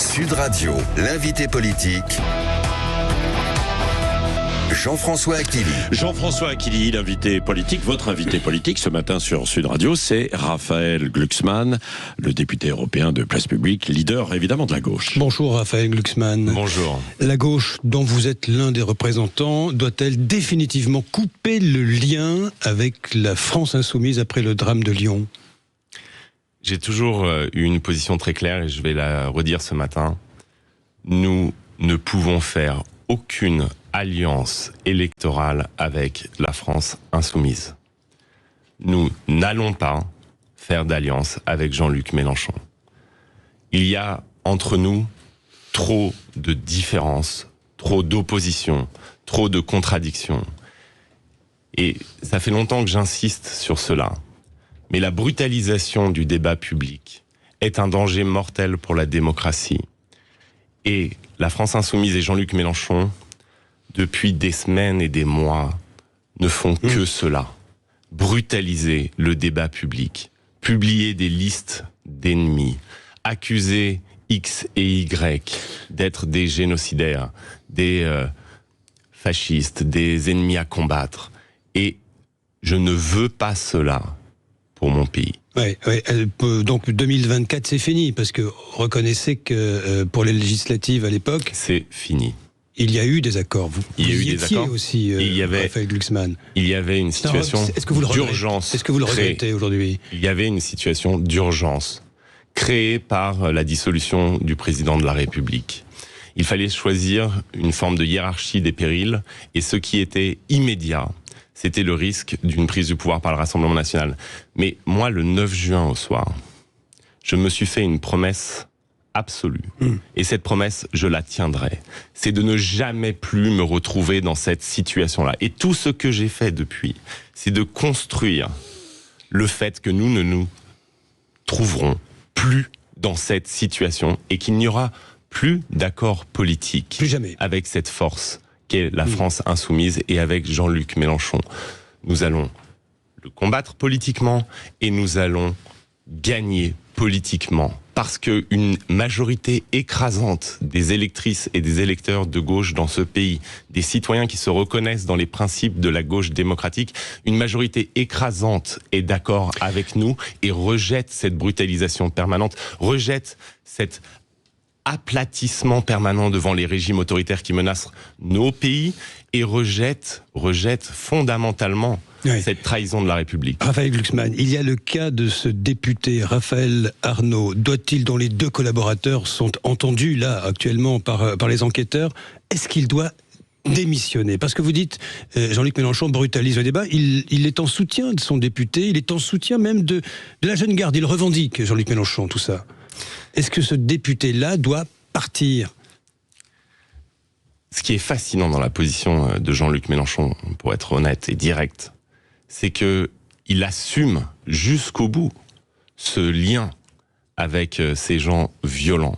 Sud Radio, l'invité politique, Jean-François Aquili. Jean-François Aquili, l'invité politique, votre invité politique ce matin sur Sud Radio, c'est Raphaël Glucksmann, le député européen de Place Publique, leader évidemment de la gauche. Bonjour Raphaël Glucksmann. Bonjour. La gauche, dont vous êtes l'un des représentants, doit-elle définitivement couper le lien avec la France insoumise après le drame de Lyon ? J'ai toujours eu une position très claire et je vais la redire ce matin. Nous ne pouvons faire aucune alliance électorale avec la France insoumise. Nous n'allons pas faire d'alliance avec Jean-Luc Mélenchon. Il y a entre nous trop de différences, trop d'oppositions, trop de contradictions. Et ça fait longtemps que j'insiste sur cela. Mais la brutalisation du débat public est un danger mortel pour la démocratie. Et la France insoumise et Jean-Luc Mélenchon, depuis des semaines et des mois, ne font que cela. Brutaliser le débat public, publier des listes d'ennemis, accuser X et Y d'être des génocidaires, des fascistes, des ennemis à combattre. Et je ne veux pas cela pour mon pays. Ouais, donc 2024 c'est fini, parce que reconnaissez que pour les législatives à l'époque... C'est fini. Il y a eu des accords, vous y a eu des accords aussi, il y avait, Raphaël Glucksmann. Il y avait une situation d'urgence. Est-ce que vous le regrettez aujourd'hui ? Il y avait une situation d'urgence créée par la dissolution du président de la République. Il fallait choisir une forme de hiérarchie des périls, et ce qui était immédiat, c'était le risque d'une prise du pouvoir par le Rassemblement national. Mais moi, le 9 juin au soir, je me suis fait une promesse absolue. Et cette promesse, je la tiendrai. C'est de ne jamais plus me retrouver dans cette situation-là. Et tout ce que j'ai fait depuis, c'est de construire le fait que nous ne nous trouverons plus dans cette situation et qu'il n'y aura plus d'accord politique plus jamais avec cette force qu'est la France insoumise et avec Jean-Luc Mélenchon. Nous allons le combattre politiquement et nous allons gagner politiquement, parce qu'une majorité écrasante des électrices et des électeurs de gauche dans ce pays, des citoyens qui se reconnaissent dans les principes de la gauche démocratique, une majorité écrasante est d'accord avec nous et rejette cette brutalisation permanente, rejette cet aplatissement permanent devant les régimes autoritaires qui menacent nos pays et rejette fondamentalement cette trahison de la République. Raphaël Glucksmann, il y a le cas de ce député Raphaël Arnaud, dont les deux collaborateurs sont entendus là actuellement par les enquêteurs. Est-ce qu'il doit démissionner? Parce que vous dites, Jean-Luc Mélenchon brutalise le débat, il est en soutien de son député, il est en soutien même de la jeune garde, il revendique, Jean-Luc Mélenchon, tout ça. Est-ce que ce député-là doit partir? Ce qui est fascinant dans la position de Jean-Luc Mélenchon, pour être honnête et direct, c'est qu'il assume jusqu'au bout ce lien avec ces gens violents.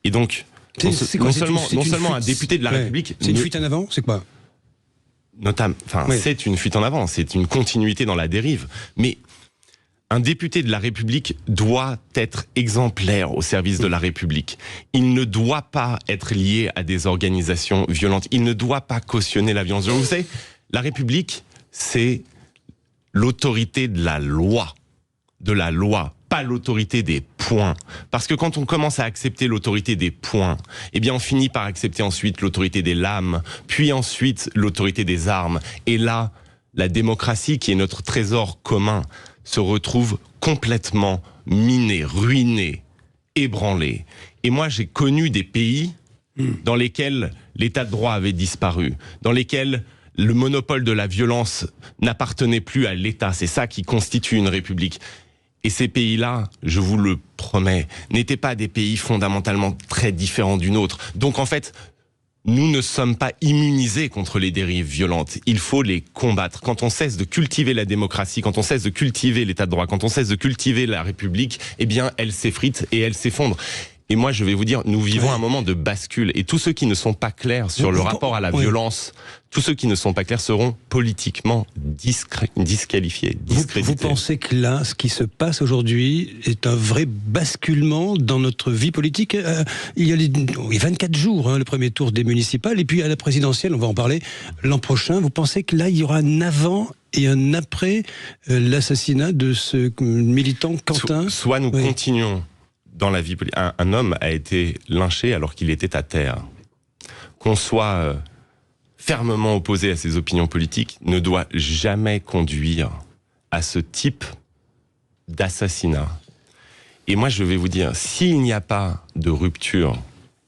Et donc, non seulement un député de la République... C'est une fuite en avant, c'est quoi? C'est une fuite en avant, c'est une continuité dans la dérive. Mais un député de la République doit être exemplaire au service de la République. Il ne doit pas être lié à des organisations violentes. Il ne doit pas cautionner la violence. Vous savez, la République, c'est l'autorité de la loi, pas l'autorité des points. Parce que quand on commence à accepter l'autorité des points, eh bien on finit par accepter ensuite l'autorité des lames, puis ensuite l'autorité des armes. Et là, la démocratie, qui est notre trésor commun, se retrouve complètement minée, ruinée, ébranlée. Et moi, j'ai connu des pays dans lesquels l'état de droit avait disparu, dans lesquels le monopole de la violence n'appartenait plus à l'État. C'est ça qui constitue une république. Et ces pays-là, je vous le promets, n'étaient pas des pays fondamentalement très différents d'une autre. Donc en fait, nous ne sommes pas immunisés contre les dérives violentes. Il faut les combattre. Quand on cesse de cultiver la démocratie, quand on cesse de cultiver l'état de droit, quand on cesse de cultiver la République, eh bien, elle s'effrite et elle s'effondre. Et moi, je vais vous dire, nous vivons un moment de bascule. Et tous ceux qui ne sont pas clairs sur le rapport à la violence, tous ceux qui ne sont pas clairs seront politiquement disqualifiés, discrédités. Vous pensez que là, ce qui se passe aujourd'hui est un vrai basculement dans notre vie politique? Il y a 24 jours, le premier tour des municipales, et puis à la présidentielle, on va en parler l'an prochain. Vous pensez que là, il y aura un avant et un après l'assassinat de ce militant Quentin? Soit nous continuons dans la vie politique. Un homme a été lynché alors qu'il était à terre. Qu'on soit fermement opposé à ses opinions politiques ne doit jamais conduire à ce type d'assassinat. Et moi, je vais vous dire, s'il n'y a pas de rupture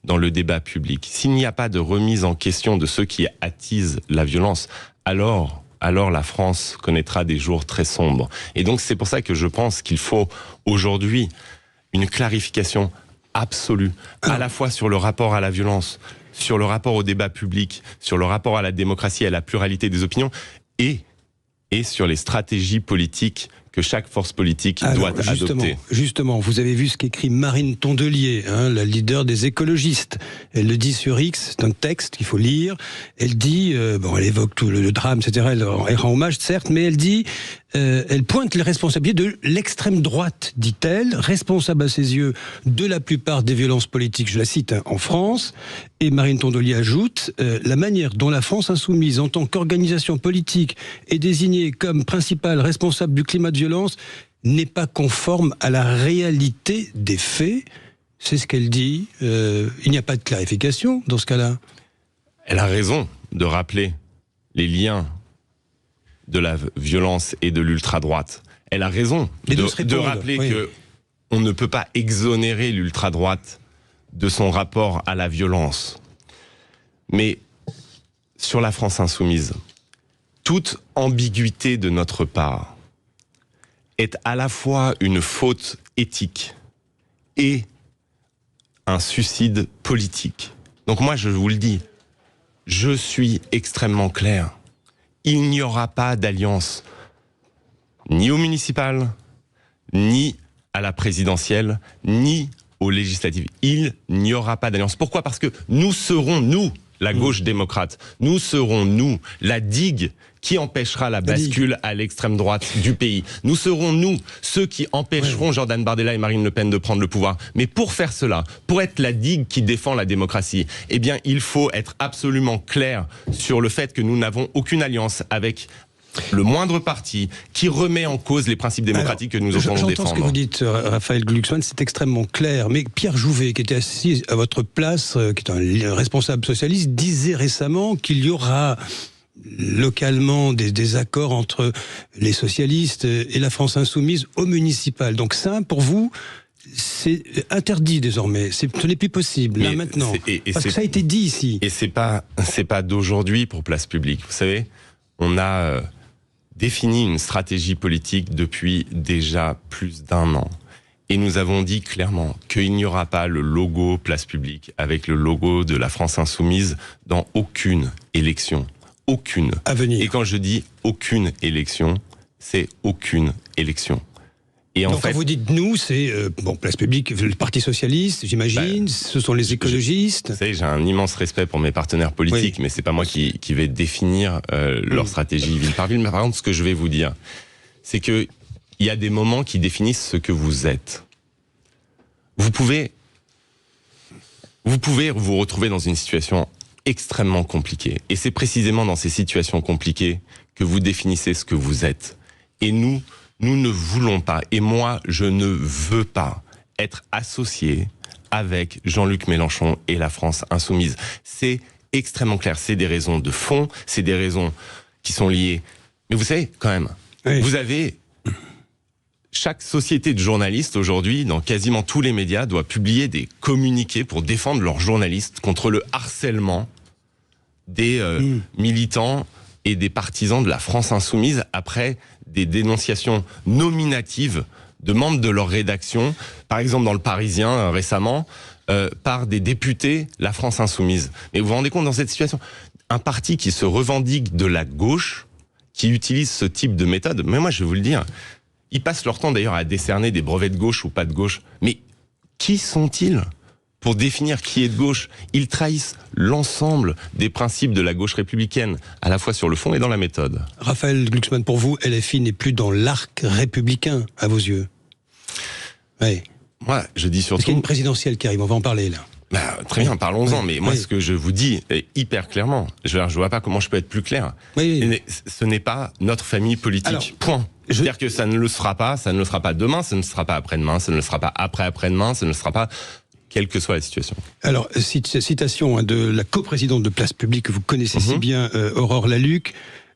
dans le débat public, s'il n'y a pas de remise en question de ceux qui attisent la violence, alors la France connaîtra des jours très sombres. Et donc, c'est pour ça que je pense qu'il faut aujourd'hui une clarification absolue, à la fois sur le rapport à la violence, sur le rapport au débat public, sur le rapport à la démocratie et à la pluralité des opinions, et sur les stratégies politiques que chaque force politique doit adopter. Justement, vous avez vu ce qu'écrit Marine Tondelier, la leader des écologistes. Elle le dit sur X, c'est un texte qu'il faut lire. Elle dit, elle évoque tout le drame, etc. Elle rend hommage, certes, mais elle dit, elle pointe les responsabilités de l'extrême droite, dit-elle, responsable à ses yeux de la plupart des violences politiques, je la cite, en France. Et Marine Tondelier ajoute, la manière dont la France insoumise, en tant qu'organisation politique, est désignée comme principale responsable du climat de violence n'est pas conforme à la réalité des faits. C'est ce qu'elle dit. Il n'y a pas de clarification dans ce cas-là. Elle a raison de rappeler les liens de la violence et de l'ultra-droite. Elle a raison de rappeler que on ne peut pas exonérer l'ultra-droite de son rapport à la violence. Mais sur la France insoumise, toute ambiguïté de notre part est à la fois une faute éthique et un suicide politique. Donc moi, je vous le dis, je suis extrêmement clair. Il n'y aura pas d'alliance, ni au municipal, ni à la présidentielle, ni aux législatives. Il n'y aura pas d'alliance. Pourquoi ? Parce que nous serons, nous, la gauche démocrate, nous serons, nous, la digue qui empêchera la bascule à l'extrême droite du pays. Nous serons, nous, ceux qui empêcheront Jordan Bardella et Marine Le Pen de prendre le pouvoir. Mais pour faire cela, pour être la digue qui défend la démocratie, eh bien, il faut être absolument clair sur le fait que nous n'avons aucune alliance avec le moindre parti qui remet en cause les principes démocratiques que nous entendons défendre. J'entends ce que vous dites, Raphaël Glucksmann, c'est extrêmement clair. Mais Pierre Jouvet, qui était assis à votre place, qui est un responsable socialiste, disait récemment qu'il y aura localement des accords entre les socialistes et la France insoumise au municipal. Donc ça, pour vous, c'est interdit désormais. Ce n'est plus possible, là, maintenant. Parce que ça a été dit ici. Et c'est pas d'aujourd'hui pour Place Publique. Vous savez, on a défini une stratégie politique depuis déjà plus d'1 an. Et nous avons dit clairement qu'il n'y aura pas le logo Place Publique avec le logo de la France insoumise dans aucune élection. Aucune. À venir. Et quand je dis aucune élection, c'est aucune élection. Et donc quand vous dites nous, c'est Place Publique, le Parti Socialiste, j'imagine, ce sont les écologistes. Vous savez, j'ai un immense respect pour mes partenaires politiques, mais c'est pas moi qui vais définir leur stratégie ville par ville. Mais par contre, ce que je vais vous dire, c'est que il y a des moments qui définissent ce que vous êtes. Vous pouvez vous retrouver dans une situation extrêmement compliquée. Et c'est précisément dans ces situations compliquées que vous définissez ce que vous êtes. Et nous ne voulons pas, et moi, je ne veux pas être associé avec Jean-Luc Mélenchon et la France insoumise. C'est extrêmement clair. C'est des raisons de fond, c'est des raisons qui sont liées. Mais vous savez, quand même, vous avez... Chaque société de journalistes aujourd'hui, dans quasiment tous les médias, doit publier des communiqués pour défendre leurs journalistes contre le harcèlement des militants et des partisans de la France insoumise après des dénonciations nominatives de membres de leur rédaction, par exemple dans Le Parisien récemment, par des députés La France insoumise. Mais vous vous rendez compte dans cette situation, un parti qui se revendique de la gauche, qui utilise ce type de méthode, mais moi je vais vous le dire, ils passent leur temps d'ailleurs à décerner des brevets de gauche ou pas de gauche. Mais qui sont-ils pour définir qui est de gauche. Ils trahissent l'ensemble des principes de la gauche républicaine, à la fois sur le fond et dans la méthode. Raphaël Glucksmann, pour vous, LFI n'est plus dans l'arc républicain, à vos yeux? Oui. Moi, je dis surtout... Parce qu'il y a une présidentielle qui arrive, on va en parler là. Très bien, parlons-en, mais moi, oui. ce que je vous dis est hyper clairement, je vois pas comment je peux être plus clair. Oui. Ce n'est pas notre famille politique. Alors, point. C'est-à-dire que ça ne le sera pas demain, ça ne le sera pas après-demain, ça ne le sera pas après-après-demain, ça ne le sera pas, quelle que soit la situation. Alors, citation de la coprésidente de Place Publique que vous connaissez si bien, Aurore Lalucq.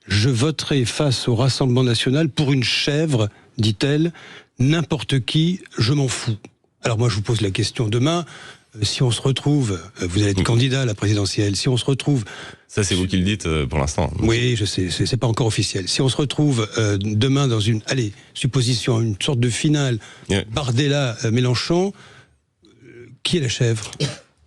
Je voterai face au Rassemblement National pour une chèvre, dit-elle. N'importe qui, je m'en fous. Alors moi, je vous pose la question demain. Si on se retrouve, vous allez être candidat à la présidentielle, si on se retrouve... Ça, c'est vous qui le dites pour l'instant. Oui, je sais, c'est pas encore officiel. Si on se retrouve demain dans une, supposition, une sorte de finale, Bardella-Mélenchon, qui est la chèvre?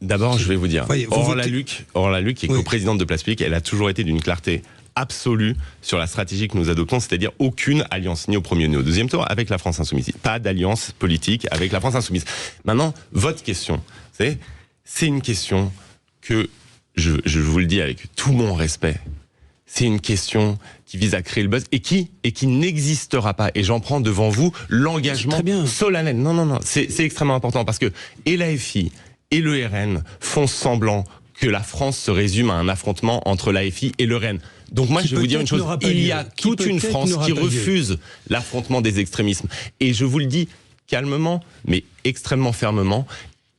D'abord, je vais vous dire, Voyez, Aurore Lalucq est coprésidente de Place Publique, elle a toujours été d'une clarté absolue sur la stratégie que nous adoptons, c'est-à-dire aucune alliance, ni au premier ni au deuxième tour, avec la France Insoumise. Pas d'alliance politique avec la France Insoumise. Maintenant, votre question, c'est une question que, je vous le dis avec tout mon respect, c'est une question qui vise à créer le buzz et qui n'existera pas. Et j'en prends devant vous l'engagement solennel. Non, c'est extrêmement important parce que et l'AFI et le RN font semblant que la France se résume à un affrontement entre l'AFI et le RN. Donc moi, je vais vous dire une chose, il y a toute une France qui refuse l'affrontement des extrémismes. Et je vous le dis calmement, mais extrêmement fermement,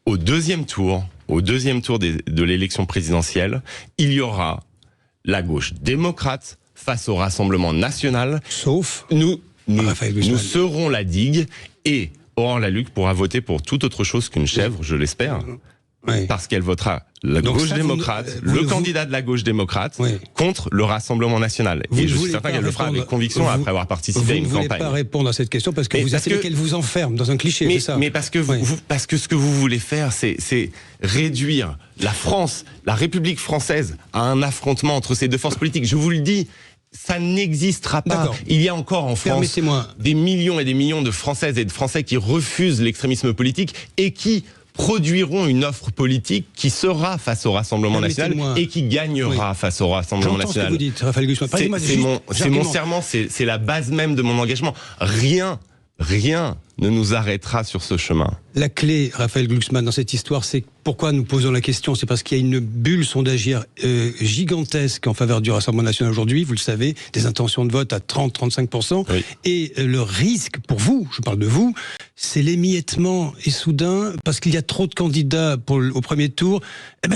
au deuxième tour de l'élection présidentielle, il y aura la gauche démocrate face au Rassemblement national. Sauf nous serons la digue et Aurore Lalucq pourra voter pour toute autre chose qu'une chèvre, je l'espère. Oui. Parce qu'elle votera la gauche démocrate, le candidat de la gauche démocrate, contre le Rassemblement national. Et je suis certain qu'elle le fera avec conviction après avoir participé à une campagne. Vous ne voulez pas répondre à cette question parce que vous estimez qu'elle vous enferme dans un cliché, c'est ça? Mais parce que parce que ce que vous voulez faire, c'est réduire la France, la République française, à un affrontement entre ces deux forces politiques. Je vous le dis. Ça n'existera pas. Il y a encore en France des millions et des millions de Françaises et de Français qui refusent l'extrémisme politique et qui produiront une offre politique qui sera face au Rassemblement national et qui gagnera face au Rassemblement national. Ce que vous dites, Raphaël Glucksmann. C'est mon serment, c'est la base même de mon engagement. Rien ne nous arrêtera sur ce chemin. La clé, Raphaël Glucksmann, dans cette histoire, c'est pourquoi nous posons la question. C'est parce qu'il y a une bulle sondagière gigantesque en faveur du Rassemblement national aujourd'hui. Vous le savez, des intentions de vote à 30-35%. Oui. Et le risque pour vous, je parle de vous, c'est l'émiettement. Et soudain, parce qu'il y a trop de candidats au premier tour,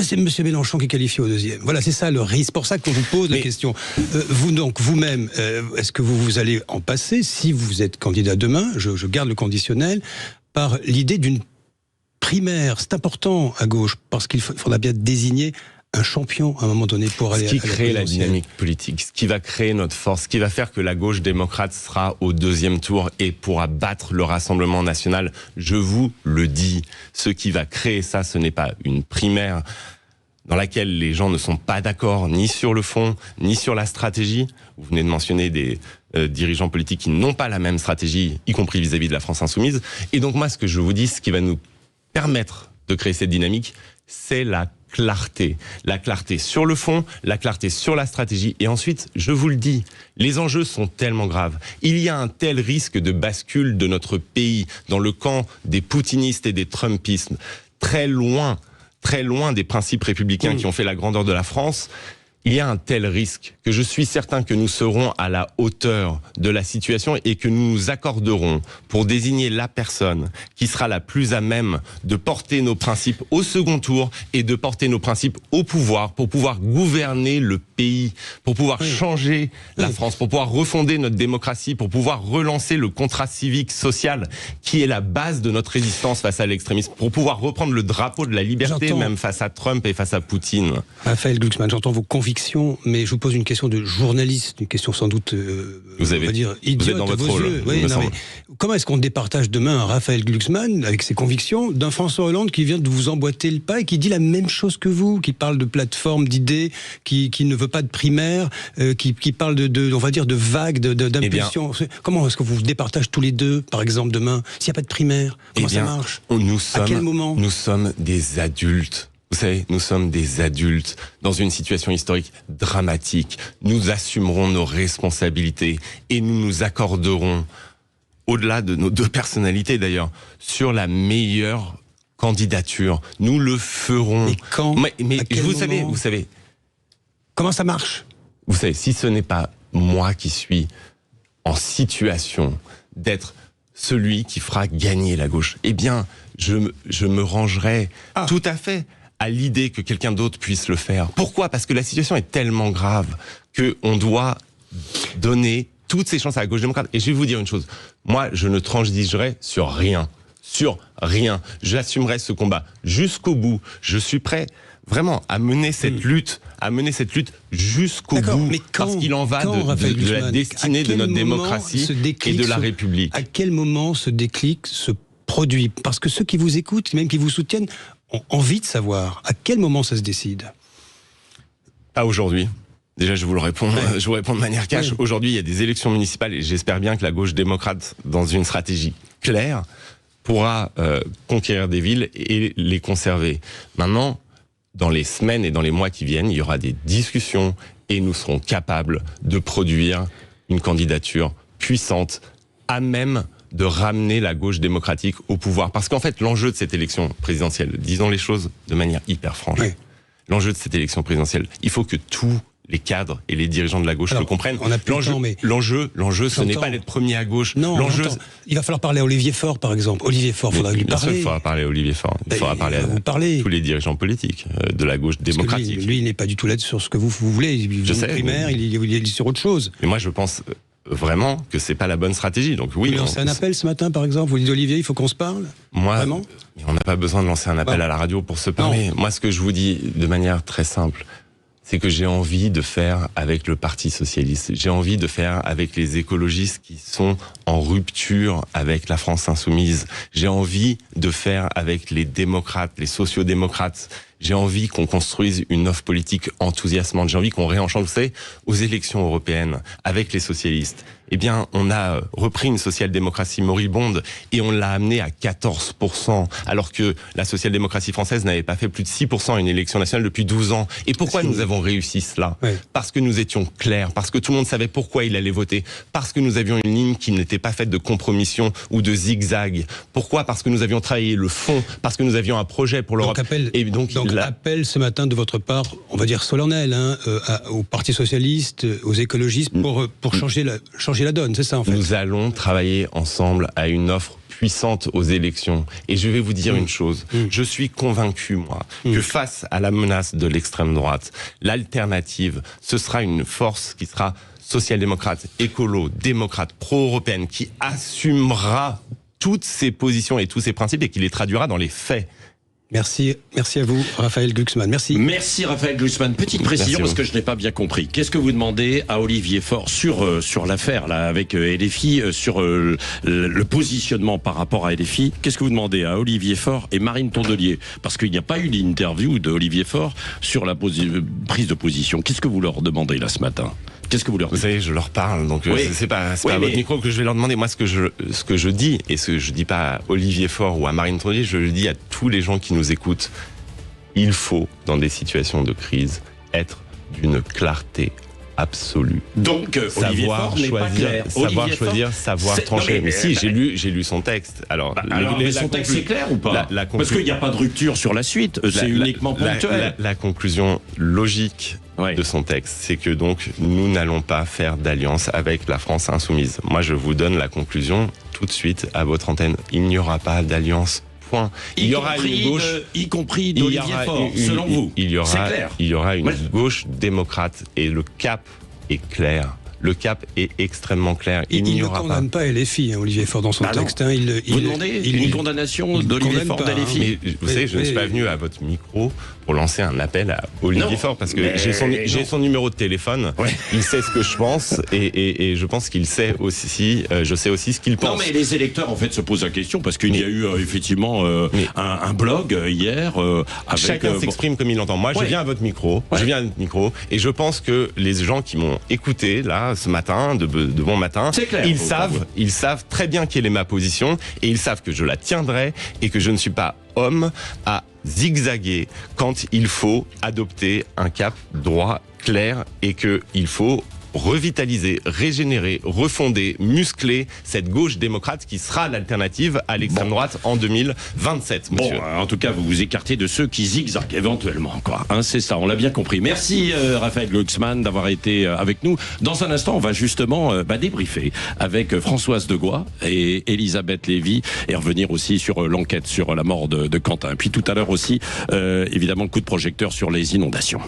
c'est M. Mélenchon qui est qualifié au deuxième. Voilà, c'est ça le risque. C'est pour ça qu'on vous pose la question. Vous-même, est-ce que vous allez en passer, si vous êtes candidat demain, je garde le conditionnel, par l'idée d'une primaire? C'est important à gauche, parce qu'il faudra bien désigner un champion à un moment donné pour aller... Ce qui crée la dynamique politique, ce qui va créer notre force, ce qui va faire que la gauche démocrate sera au deuxième tour et pourra battre le Rassemblement national. Je vous le dis, ce qui va créer ça, ce n'est pas une primaire dans laquelle les gens ne sont pas d'accord ni sur le fond, ni sur la stratégie. Vous venez de mentionner des dirigeants politiques qui n'ont pas la même stratégie, y compris vis-à-vis de la France insoumise. Et donc moi, ce que je vous dis, ce qui va nous permettre de créer cette dynamique, c'est la clarté. La clarté sur le fond, la clarté sur la stratégie. Et ensuite, je vous le dis, les enjeux sont tellement graves. Il y a un tel risque de bascule de notre pays dans le camp des poutinistes et des trumpistes, très loin des principes républicains qui ont fait la grandeur de la France. Il y a un tel risque que je suis certain que nous serons à la hauteur de la situation et que nous nous accorderons pour désigner la personne qui sera la plus à même de porter nos principes au second tour et de porter nos principes au pouvoir pour pouvoir gouverner le pays, pour pouvoir changer la France, pour pouvoir refonder notre démocratie, pour pouvoir relancer le contrat civique social qui est la base de notre résistance face à l'extrémisme, pour pouvoir reprendre le drapeau de la liberté même face à Trump et face à Poutine. Raphaël Glucksmann, j'entends vos convictions conviction, mais je vous pose une question de journaliste, une question sans doute, on va dire, idiote dans à votre vos rôle, yeux. il me semble. Comment est-ce qu'on départage demain un Raphaël Glucksmann, avec ses convictions, d'un François Hollande qui vient de vous emboîter le pas et qui dit la même chose que vous, qui parle de plateforme, d'idées, qui ne veut pas de primaire, qui parle on va dire, de vagues, d'impulsions. Comment est-ce que vous vous départagez tous les deux, par exemple, demain, s'il n'y a pas de primaire? Comment ça marche? À quel moment? Nous sommes des adultes. Vous savez, nous sommes des adultes dans une situation historique dramatique. Nous assumerons nos responsabilités et nous nous accorderons, au-delà de nos deux personnalités d'ailleurs, sur la meilleure candidature. Nous le ferons. Mais quand? Mais vous savez... Comment ça marche? Vous savez, si ce n'est pas moi qui suis en situation d'être celui qui fera gagner la gauche, eh bien, je me rangerai tout à fait à l'idée que quelqu'un d'autre puisse le faire. Pourquoi? Parce que la situation est tellement grave qu'on doit donner toutes ses chances à la gauche démocrate. Et je vais vous dire une chose. Moi, je ne transigerai sur rien. Sur rien. J'assumerai ce combat jusqu'au bout. Je suis prêt vraiment à mener cette lutte, jusqu'au bout, mais parce qu'il en va de la destinée de notre démocratie et de la République. À quel moment ce déclic se produit? Parce que ceux qui vous écoutent, même qui vous soutiennent, ont envie de savoir à quel moment ça se décide. Pas aujourd'hui. Déjà, je vous le réponds, je vous réponds de manière cash. Aujourd'hui, il y a des élections municipales et j'espère bien que la gauche démocrate, dans une stratégie claire, pourra conquérir des villes et les conserver. Maintenant, dans les semaines et dans les mois qui viennent, il y aura des discussions et nous serons capables de produire une candidature puissante, à même de ramener la gauche démocratique au pouvoir. Parce qu'en fait, l'enjeu de cette élection présidentielle, disons les choses de manière hyper franche, l'enjeu de cette élection présidentielle, il faut que tous les cadres et les dirigeants de la gauche le comprennent. On a plus l'enjeu, le temps, mais... l'enjeu, ce n'est pas d'être premier à gauche. Non, l'enjeu, il va falloir parler à Olivier Faure, par exemple. Olivier Faure, il faudra lui parler. Il faudra parler à Olivier Faure. Il faudra parler à tous les dirigeants politiques de la gauche démocratique. Lui, il n'est pas du tout là sur ce que vous voulez. Il est primaire, il est sur autre chose. Mais moi, je pense vraiment que c'est pas la bonne stratégie. Donc oui. Vous lancez un appel ce matin, par exemple. Vous dites, Olivier, il faut qu'on se parle. Moi, vraiment, on n'a pas besoin de lancer un appel à la radio pour se parler. Non. Moi, ce que je vous dis de manière très simple, c'est que j'ai envie de faire avec le Parti socialiste. J'ai envie de faire avec les écologistes qui sont en rupture avec la France insoumise. J'ai envie de faire avec les démocrates, les sociodémocrates. J'ai envie qu'on construise une offre politique enthousiasmante. J'ai envie qu'on réenchante. Vous savez, aux élections européennes, avec les socialistes, eh bien, on a repris une social-démocratie moribonde et on l'a amenée à 14%, alors que la social-démocratie française n'avait pas fait plus de 6% à une élection nationale depuis 12 ans. Et pourquoi nous avons réussi cela? Parce que nous étions clairs, parce que tout le monde savait pourquoi il allait voter, parce que nous avions une ligne qui n'était pas faite de compromission ou de zigzag. Pourquoi? Parce que nous avions travaillé le fond, parce que nous avions un projet pour l'Europe. Donc appel ce matin de votre part, on va dire solennel, au Parti socialiste, aux écologistes, pour changer la donne, c'est ça en fait. Nous allons travailler ensemble à une offre puissante aux élections. Et je vais vous dire une chose. Je suis convaincu, moi, que face à la menace de l'extrême droite, l'alternative, ce sera une force qui sera social-démocrate, écolo, démocrate, pro-européenne, qui assumera toutes ses positions et tous ses principes et qui les traduira dans les faits. Merci à vous, Raphaël Glucksmann. Merci. Merci, Raphaël Glucksmann. Petite précision, parce que je n'ai pas bien compris. Qu'est-ce que vous demandez à Olivier Faure sur l'affaire, là, avec LFI, sur le positionnement par rapport à LFI? Qu'est-ce que vous demandez à Olivier Faure et Marine Tondelier? Parce qu'il n'y a pas eu d'interview d'Olivier Faure sur la prise de position. Qu'est-ce que vous leur demandez, là, ce matin? Qu'est-ce que vous leur dites? Vous savez, je leur parle, donc c'est pas à votre micro que je vais leur demander. Moi, ce que je dis, et ce que je dis pas à Olivier Faure ou à Marine Tondelier, je le dis à tous les gens qui nous écoutent. Il faut, dans des situations de crise, être d'une clarté absolue. Donc, Olivier Faure n'est pas clair. Savoir choisir, savoir trancher. Mais si, j'ai lu son texte. Alors son texte c'est clair ou pas? Parce qu'il n'y a pas de rupture sur la suite. C'est uniquement ponctuel. La conclusion logique de son texte, c'est que donc nous n'allons pas faire d'alliance avec la France insoumise. Moi, je vous donne la conclusion tout de suite à votre antenne. Il n'y aura pas d'alliance. Point. Il y aura une gauche, y compris d'Olivier Faure, selon vous. Il y aura une gauche démocrate et le cap est clair. le cap est extrêmement clair. Il n'y ne aura condamne pas LFI, Olivier Faure, dans son texte. Vous demandez une condamnation d'Olivier Faure d'LFI? Mais vous savez, je ne suis pas venu à votre micro pour lancer un appel à Olivier Faure, parce que j'ai son numéro de téléphone, il sait ce que je pense, et je pense qu'il sait aussi, je sais aussi ce qu'il pense. Non, mais les électeurs, en fait, se posent la question, parce qu'il y a eu, effectivement, un blog hier, avec... Chacun s'exprime comme il l'entend. Moi, je viens à votre micro, et je pense que les gens qui m'ont écouté, là, ce matin, de bon matin, clair, ils savent très bien quelle est ma position, et ils savent que je la tiendrai, et que je ne suis pas homme à zigzaguer quand il faut adopter un cap droit, clair, et qu'il faut revitaliser, régénérer, refonder, muscler cette gauche démocrate qui sera l'alternative à l'extrême droite en 2027, monsieur. Bon, en tout cas, vous vous écartez de ceux qui zigzaguent éventuellement, quoi. Hein, c'est ça, on l'a bien compris. Merci Raphaël Glucksmann d'avoir été avec nous. Dans un instant, on va justement débriefer avec Françoise Degois et Elisabeth Lévy et revenir aussi sur l'enquête sur la mort de Quentin. Puis tout à l'heure aussi, évidemment, coup de projecteur sur les inondations.